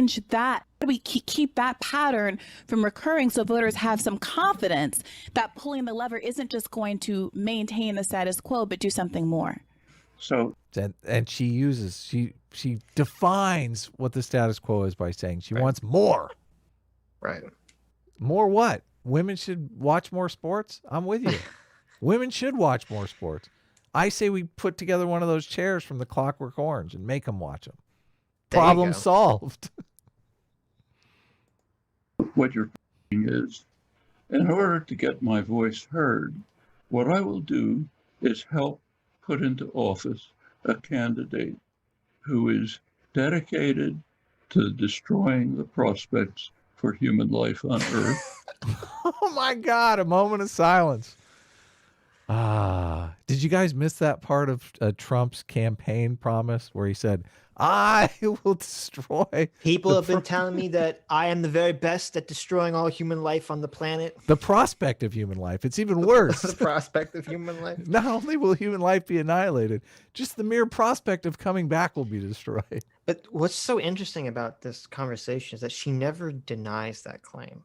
change that? How do we keep that pattern from recurring so voters have some confidence that pulling the lever isn't just going to maintain the status quo, but do something more? So, and she defines what the status quo is by saying she wants more. Right. More what? Women should watch more sports? I'm with you. Women should watch more sports. I say we put together one of those chairs from the Clockwork Orange and make them watch them. Problem solved. what you're saying is, in order to get my voice heard, what I will do is help put into office a candidate who is dedicated to destroying the prospects for human life on Earth. Oh my God, a moment of silence. Did you guys miss that part of Trump's campaign promise where he said, I will destroy? People have been telling me that I am the very best at destroying all human life on the planet. The prospect of human life. It's even worse. The prospect of human life. Not only will human life be annihilated, just the mere prospect of coming back will be destroyed. But what's so interesting about this conversation is that she never denies that claim.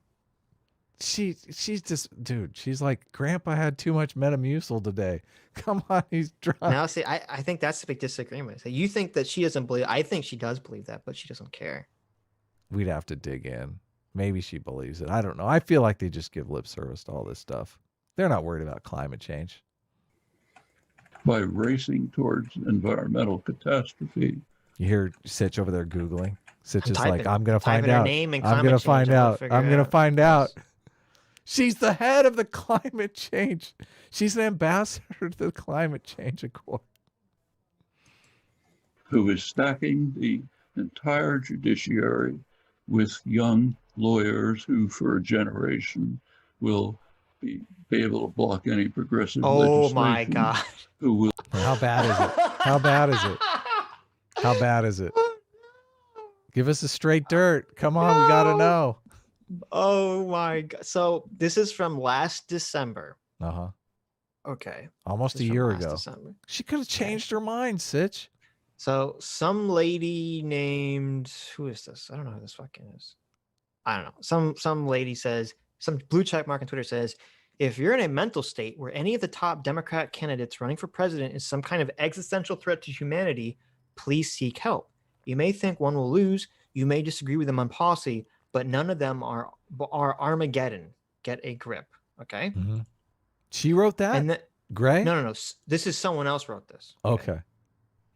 She's just, dude, she's like, Grandpa had too much Metamucil today. Come on, he's drunk. Now, see, I think that's the big disagreement. So you think that she doesn't believe, I think she does believe that, but she doesn't care. We'd have to dig in. Maybe she believes it. I don't know. I feel like they just give lip service to all this stuff. They're not worried about climate change. By racing towards environmental catastrophe. You hear Sitch over there Googling. Sitch is like, I'm going to find out. I'm going to find out. I'm going to find out. She's the head of the climate change. She's an ambassador to the Climate Change Accord. Who is stacking the entire judiciary with young lawyers who, for a generation, will be able to block any progressive legislation. Oh, my God. Who will... How bad is it? How bad is it? How bad is it? Give us a straight dirt. Come on, we got to know. Oh my God. So this is from last December. Uh-huh. Okay. Almost a year ago. December. She could have changed her mind, Sitch. So some lady named, who is this? I don't know who this fucking is. I don't know. Some lady says, some blue check mark on Twitter says, if you're in a mental state where any of the top Democrat candidates running for president is some kind of existential threat to humanity, please seek help. You may think one will lose. You may disagree with them on policy, but none of them are Armageddon. Get a grip. Okay. Mm-hmm. She wrote that? And Gray? No. This is someone else wrote this. Okay.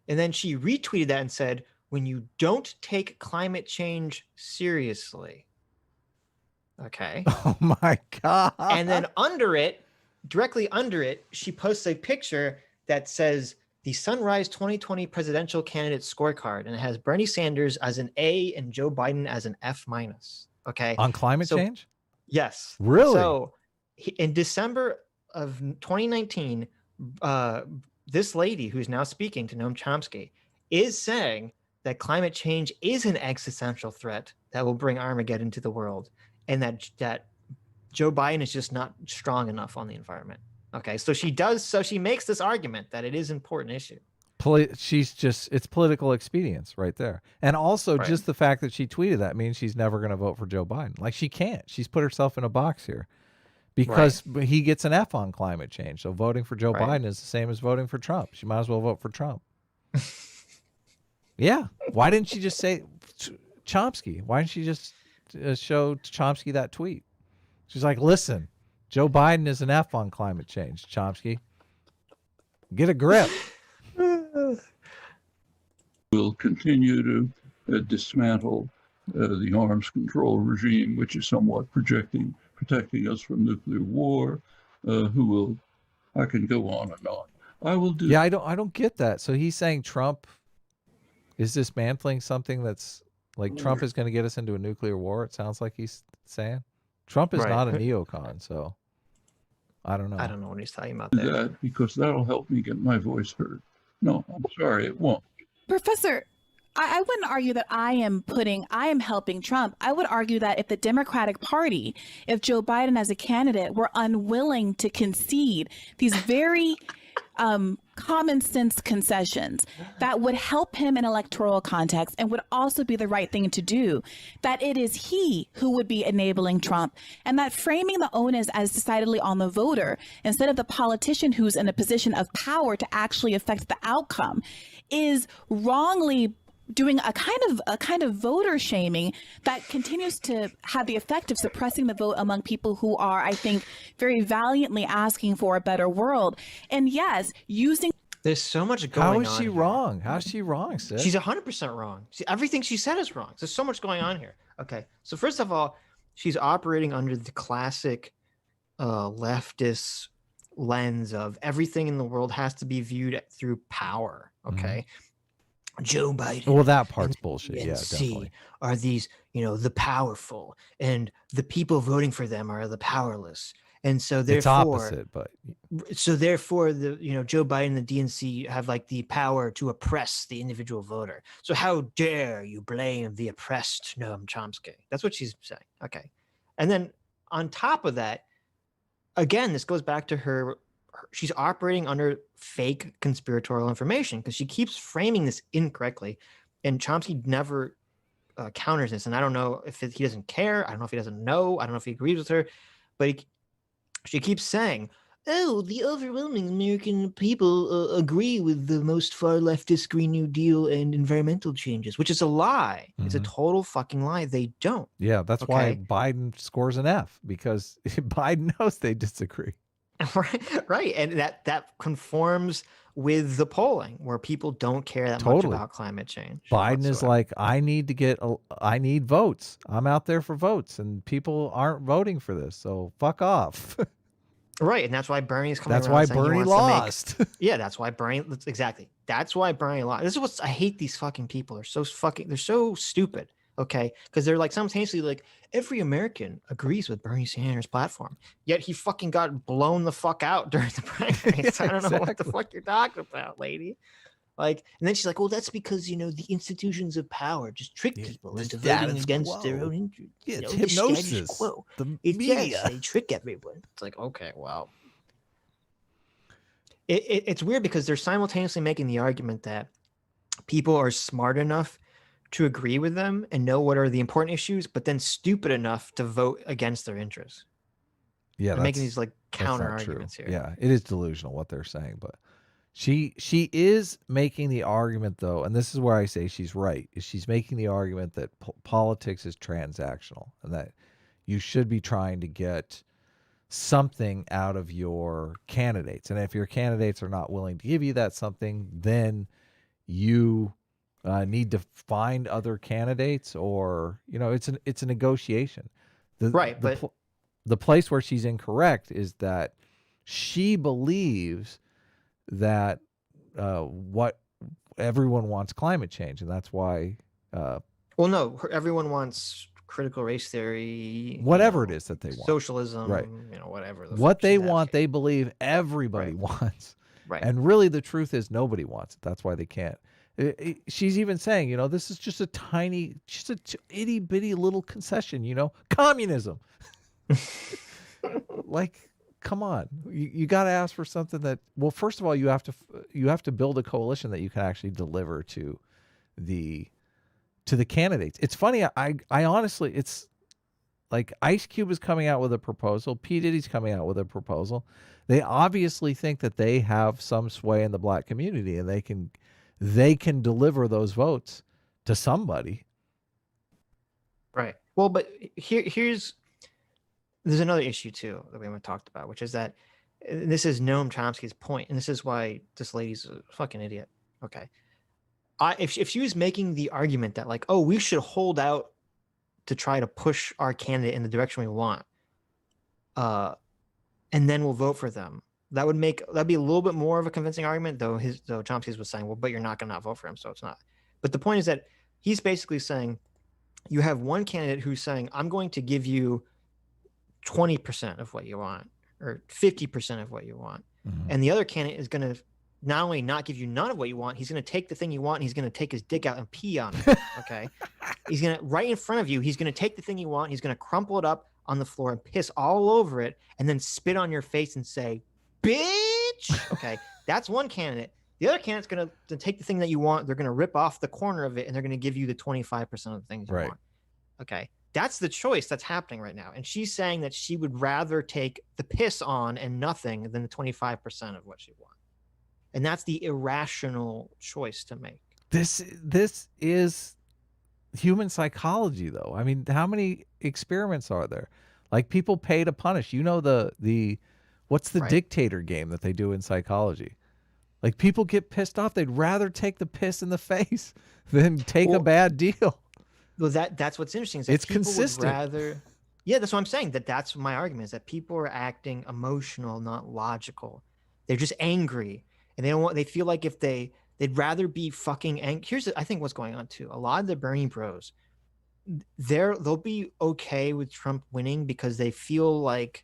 And then she retweeted that and said, when you don't take climate change seriously. Okay. Oh my God. And then under it, directly under it, she posts a picture that says the Sunrise 2020 presidential candidate scorecard, and it has Bernie Sanders as an A and Joe Biden as an F-. Okay. On climate change? Yes. Really? So in December of 2019, this lady who's now speaking to Noam Chomsky is saying that climate change is an existential threat that will bring Armageddon to the world, and that Joe Biden is just not strong enough on the environment. Okay, so she makes this argument that it is an important issue. It's political expedience right there. And also just the fact that she tweeted that means she's never going to vote for Joe Biden. Like, she can't. She's put herself in a box here because he gets an F on climate change. So voting for Joe Biden is the same as voting for Trump. She might as well vote for Trump. Yeah. Why didn't she just say Chomsky? Why didn't she just show Chomsky that tweet? She's like, listen, Joe Biden is an F on climate change, Chomsky. Get a grip. Will continue to dismantle the arms control regime, which is somewhat protecting us from nuclear war. I can go on and on. I will do. Yeah, I don't get that. So he's saying Trump is dismantling something that's like Trump is going to get us into a nuclear war. It sounds like he's saying Trump is not a neocon, so I don't know. I don't know what he's talking about there. That because that'll help me get my voice heard. No, I'm sorry, it won't. Professor, I wouldn't argue that I am helping Trump. I would argue that if the Democratic Party, if Joe Biden as a candidate were unwilling to concede these very common sense concessions that would help him in electoral context and would also be the right thing to do, that it is he who would be enabling Trump, and that framing the onus as decidedly on the voter instead of the politician who's in a position of power to actually affect the outcome is wrongly doing a kind of voter shaming that continues to have the effect of suppressing the vote among people who are, I think, very valiantly asking for a better world. And yes, using there's so much going on. How is she here. wrong? How is she wrong, sis? She's 100% wrong. Everything she said is wrong. There's so much going on here. Okay, so first of all, she's operating under the classic leftist lens of everything in the world has to be viewed through power. Okay. Joe Biden. Well, that part's bullshit. Yeah, definitely. Are these, the powerful, and the people voting for them are the powerless. And so therefore, it's opposite, but so therefore the Joe Biden and the DNC have like the power to oppress the individual voter. So how dare you blame the oppressed Noam Chomsky? That's what she's saying. Okay. And then on top of that, again, this goes back to her she's operating under fake conspiratorial information because she keeps framing this incorrectly, and Chomsky never counters this. And I don't know if he doesn't care. I don't know if he doesn't know. I don't know if he agrees with her, but she keeps saying, oh, the overwhelming American people agree with the most far leftist Green New Deal and environmental changes, which is a lie. It's a total fucking lie. They don't. Yeah, that's why Biden scores an F, because Biden knows they disagree. Right. And that conforms with the polling where people don't care that much about climate change. Biden is like, I need votes. I'm out there for votes, and people aren't voting for this. So fuck off. Right. And that's why Bernie's coming That's around why saying Bernie lost. Yeah, that's why Bernie, exactly. That's why Bernie lost. This is what I hate. These fucking people are they're so stupid. Okay. Because they're like simultaneously like, every American agrees with Bernie Sanders' platform, yet he fucking got blown the fuck out during the primaries. I don't know what the fuck you're talking about, lady. Like, and then she's like, well, that's because, the institutions of power just trick people into voting against their own interests. Yeah, it's hypnosis. The media. Yes, they trick everyone. It's like, okay, well. It's weird because they're simultaneously making the argument that people are smart enough to agree with them and know what are the important issues, but then stupid enough to vote against their interests. Yeah, they're making these like counter arguments here. Yeah, it is delusional what they're saying, but she is making the argument, though, and this is where I say she's right, is she's making the argument that politics is transactional and that you should be trying to get something out of your candidates. And if your candidates are not willing to give you that something, then you need to find other candidates, or it's a negotiation. The place where she's incorrect is that she believes that what everyone wants climate change, and that's why. Well, no, everyone wants critical race theory, whatever it is that they want, socialism, right? Whatever. What they want, they believe everybody wants, right? And really, the truth is nobody wants it. That's why they can't. She's even saying, this is just just a itty bitty little concession, communism. Like, come on, you got to ask for something that, well, first of all, you have to build a coalition that you can actually deliver to the candidates. It's funny. I honestly, it's like Ice Cube is coming out with a proposal. P. Diddy's coming out with a proposal. They obviously think that they have some sway in the black community, and they can deliver those votes to somebody. Right. Well, but there's another issue too that we haven't talked about, which is that this is Noam Chomsky's point, and this is why this lady's a fucking idiot. Okay. If she was making the argument that like, oh, we should hold out to try to push our candidate in the direction we want, and then we'll vote for them, that'd be a little bit more of a convincing argument, though Chomsky's was saying, well, but you're not going to not vote for him, so it's not. But the point is that he's basically saying you have one candidate who's saying, I'm going to give you 20% of what you want or 50% of what you want. Mm-hmm. And the other candidate is going to not only not give you none of what you want, he's going to take the thing you want and he's going to take his dick out and pee on it. Okay. He's going to, right in front of you, he's going to take the thing you want, he's going to crumple it up on the floor and piss all over it and then spit on your face and say, bitch. Okay. That's one candidate. The other candidate's going to take the thing that you want. They're going to rip off the corner of it, and they're going to give you the 25% of the things you want. Okay. That's the choice that's happening right now. And she's saying that she would rather take the piss on and nothing than the 25% of what she wants. And that's the irrational choice to make. This is human psychology, though. I mean, how many experiments are there? Like, people pay to punish. You know, the what's the dictator game that they do in psychology? Like, people get pissed off. They'd rather take the piss in the face than take a bad deal. Well, that's what's interesting. Is that it's people consistent. Would rather, yeah, that's what I'm saying. That's my argument, is that people are acting emotional, not logical. They're just angry, and they feel like if they'd rather be fucking angry. I think what's going on too. A lot of the Bernie bros, they'll be okay with Trump winning because they feel like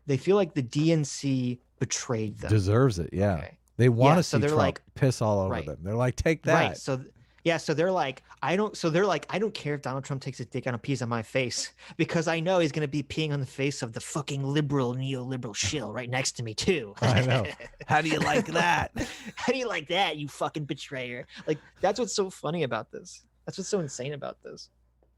the DNC betrayed them. Deserves it, yeah. Okay. They want to see Trump like, piss all over them. They're like, take that. Right. So they're like, I don't care if Donald Trump takes his dick on a piece of my face, because I know he's going to be peeing on the face of the fucking liberal, neoliberal shill right next to me too. I know. How do you like that? How do you like that, you fucking betrayer? Like, that's what's so funny about this. That's what's so insane about this.